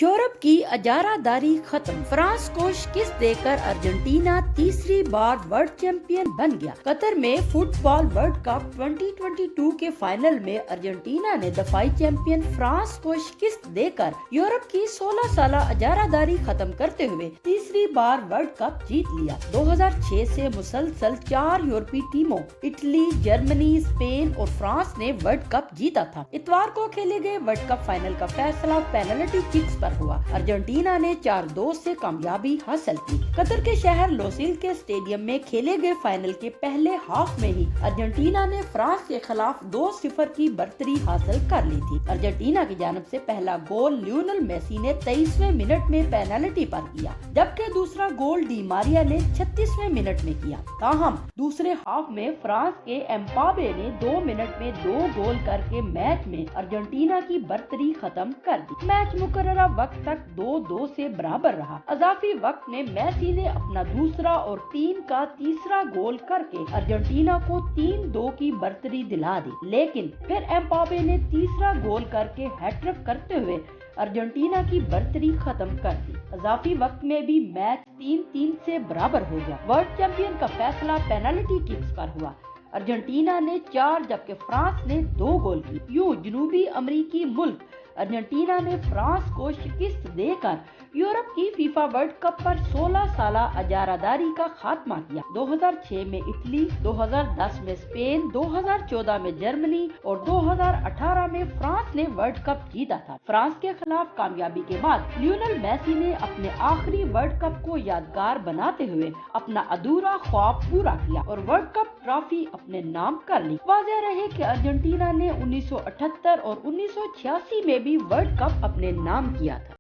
Europe کی اجارہ داری ختم، فرانس کو شکست دے کر ارجنٹینا تیسری بار ورلڈ چیمپئن بن گیا۔ قطر میں فٹ بال ورلڈ کپ 2022 کے فائنل میں ارجنٹینا نے دفاعی چیمپئن فرانس کو شکست دے کر یورپ کی 16 سالہ اجارہ داری ختم کرتے ہوئے تیسری بار ورلڈ کپ جیت لیا۔ 2006 سے مسلسل 4 یورپی ٹیموں اٹلی، جرمنی، اسپین اور فرانس نے ورلڈ کپ جیتا تھا۔ اتوار کو کھیلے گئے ورلڈ کپ فائنل کا فیصلہ پینلٹی ککس پر ہوا۔ ارجنٹینا نے 4-2 سے کامیابی حاصل کی۔ قطر کے شہر لوسیل کے اسٹیڈیم میں کھیلے گئے فائنل کے پہلے ہاف میں ہی ارجنٹینا نے فرانس کے خلاف 2-0 کی برتری حاصل کر لی تھی۔ ارجنٹینا کی جانب سے پہلا گول لیونل میسی نے 23ویں منٹ میں پینلٹی پر کیا، جبکہ دوسرا گول ڈی ماریا نے 36ویں منٹ میں کیا۔ تاہم دوسرے ہاف میں فرانس کے ایمباپے نے 2 منٹ میں 2 گول کر کے میچ میں ارجنٹینا کی برتری ختم کر دی۔ میچ مقررہ وقت تک 2-2 سے برابر رہا۔ اضافی وقت میں میسی نے اپنا دوسرا اور ٹیم کا تیسرا گول کر کے ارجنٹینا کو 3-2 کی برتری دلا دی، لیکن پھر ایمباپے نے تیسرا گول کر کے ہیٹ ٹرک کرتے ہوئے ارجنٹینا کی برتری ختم کر دی۔ اضافی وقت میں بھی میچ 3-3 سے برابر ہو گیا۔ ورلڈ چیمپئن کا فیصلہ پینلٹی ککس پر ہوا۔ ارجنٹینا نے 4 جبکہ فرانس نے 2 گول کی۔ یوں جنوبی امریکی ملک ارجنٹینا نے فرانس کو شکست دے کر یورپ کی فیفا ورلڈ کپ پر 16 سالہ اجارہ داری کا خاتمہ کیا۔ 2006 میں اٹلی، 2010 میں اسپین، 2014 میں جرمنی اور 2018 میں فرانس نے ورلڈ کپ جیتا تھا۔ فرانس کے خلاف کامیابی کے بعد لیونل میسی نے اپنے آخری ورلڈ کپ کو یادگار بناتے ہوئے اپنا ادھورا خواب پورا کیا اور ورلڈ کپ ٹرافی اپنے نام کر لی۔ واضح رہے کہ ارجنٹینا نے 1978 اور 1986 میں بھی ورلڈ کپ اپنے نام کیا تھا۔